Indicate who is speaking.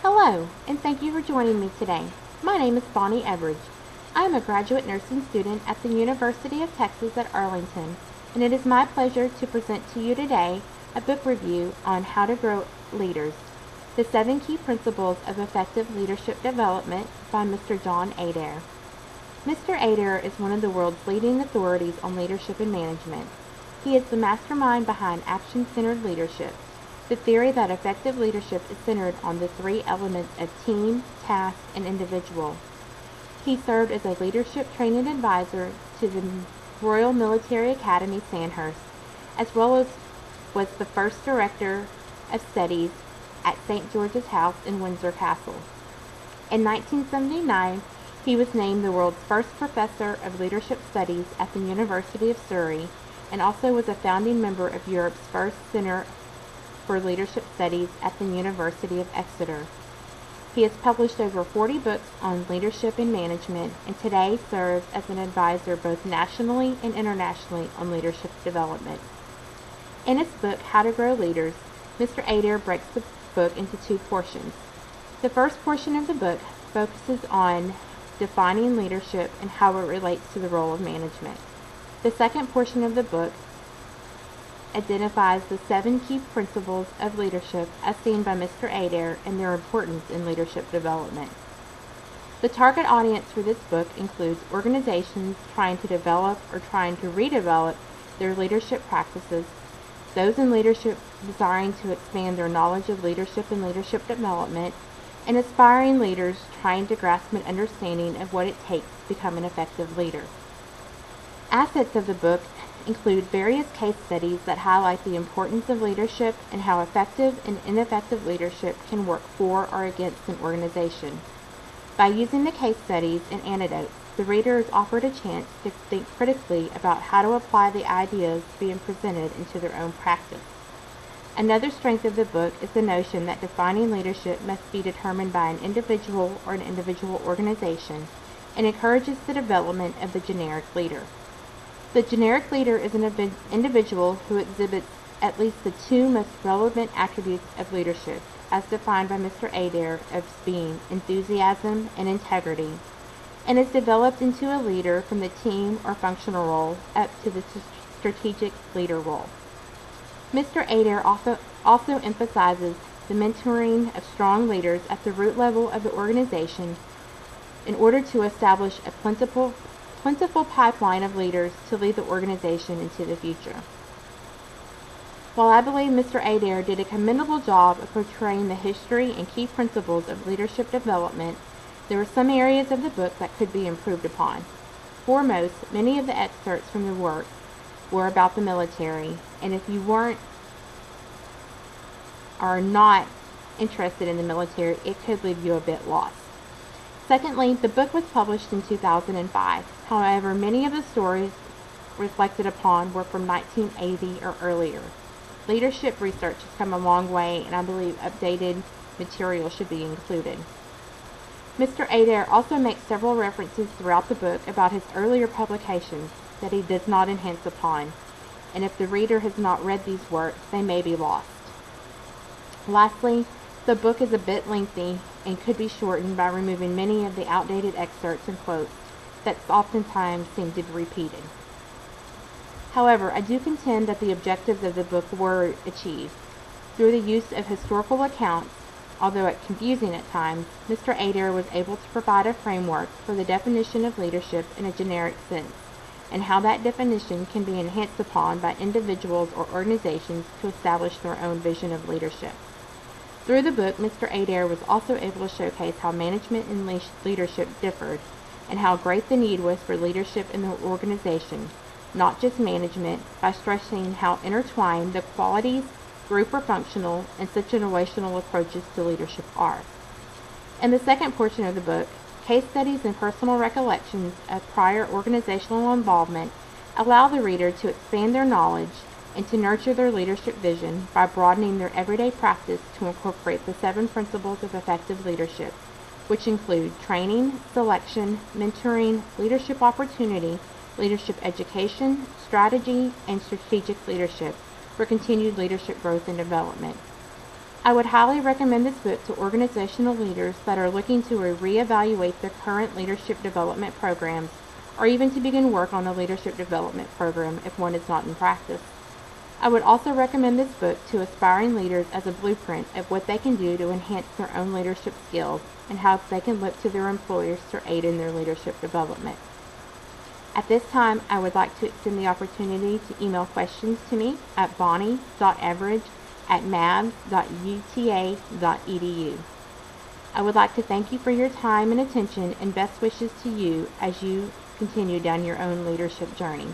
Speaker 1: Hello, and thank you for joining me today. My name is Bonnie Everidge. I am a graduate nursing student at the University of Texas at Arlington, and it is my pleasure to present to you today a book review on How to Grow Leaders, the 7 Key Principles of Effective Leadership Development by Mr. John Adair. Mr. Adair is one of the world's leading authorities on leadership and management. He is the mastermind behind action-centered leadership, the theory that effective leadership is centered on the 3 elements of team, task, and individual. He served as a leadership training advisor to the Royal Military Academy Sandhurst, as well as was the first director of studies at St. George's House in Windsor Castle. In 1979, he was named the world's first professor of leadership studies at the University of Surrey, and also was a founding member of Europe's first Center for Leadership Studies at the University of Exeter. He has published over 40 books on leadership and management, and today serves as an advisor both nationally and internationally on leadership development. In his book, How to Grow Leaders, Mr. Adair breaks the book into 2 portions. The first portion of the book focuses on defining leadership and how it relates to the role of management. The second portion of the book identifies the 7 key principles of leadership as seen by Mr. Adair and their importance in leadership development. The target audience for this book includes organizations trying to develop or trying to redevelop their leadership practices, those in leadership desiring to expand their knowledge of leadership and leadership development, and aspiring leaders trying to grasp an understanding of what it takes to become an effective leader. Assets of the book include various case studies that highlight the importance of leadership and how effective and ineffective leadership can work for or against an organization. By using the case studies and anecdotes, the reader is offered a chance to think critically about how to apply the ideas being presented into their own practice. Another strength of the book is the notion that defining leadership must be determined by an individual or an individual organization, and encourages the development of the generic leader. The generic leader is an individual who exhibits at least the 2 most relevant attributes of leadership, as defined by Mr. Adair as being enthusiasm and integrity, and is developed into a leader from the team or functional role up to the strategic leader role. Mr. Adair also emphasizes the mentoring of strong leaders at the root level of the organization in order to establish a plentiful pipeline of leaders to lead the organization into the future. While I believe Mr. Adair did a commendable job of portraying the history and key principles of leadership development, there were some areas of the book that could be improved upon. Foremost, many of the excerpts from the work were about the military, and if you are not interested in the military, it could leave you a bit lost. Secondly, the book was published in 2005. However, many of the stories reflected upon were from 1980 or earlier. Leadership research has come a long way, and I believe updated material should be included. Mr. Adair also makes several references throughout the book about his earlier publications that he does not enhance upon, and if the reader has not read these works, they may be lost. Lastly, the book is a bit lengthy and could be shortened by removing many of the outdated excerpts and quotes that oftentimes seem to be repeated. However, I do contend that the objectives of the book were achieved. Through the use of historical accounts, although confusing at times, Mr. Adair was able to provide a framework for the definition of leadership in a generic sense, and how that definition can be enhanced upon by individuals or organizations to establish their own vision of leadership. Through the book, Mr. Adair was also able to showcase how management and leadership differed, and how great the need was for leadership in the organization, not just management, by stressing how intertwined the qualities, group or functional, and situational approaches to leadership are. In the second portion of the book, case studies and personal recollections of prior organizational involvement allow the reader to expand their knowledge and to nurture their leadership vision by broadening their everyday practice to incorporate the 7 principles of effective leadership, which include training, selection, mentoring, leadership opportunity, leadership education, strategy, and strategic leadership for continued leadership growth and development. I would highly recommend this book to organizational leaders that are looking to reevaluate their current leadership development programs, or even to begin work on a leadership development program if one is not in practice. I would also recommend this book to aspiring leaders as a blueprint of what they can do to enhance their own leadership skills and how they can look to their employers to aid in their leadership development. At this time, I would like to extend the opportunity to email questions to me at bonnie.average@mavs.uta.edu. I would like to thank you for your time and attention, and best wishes to you as you continue down your own leadership journey.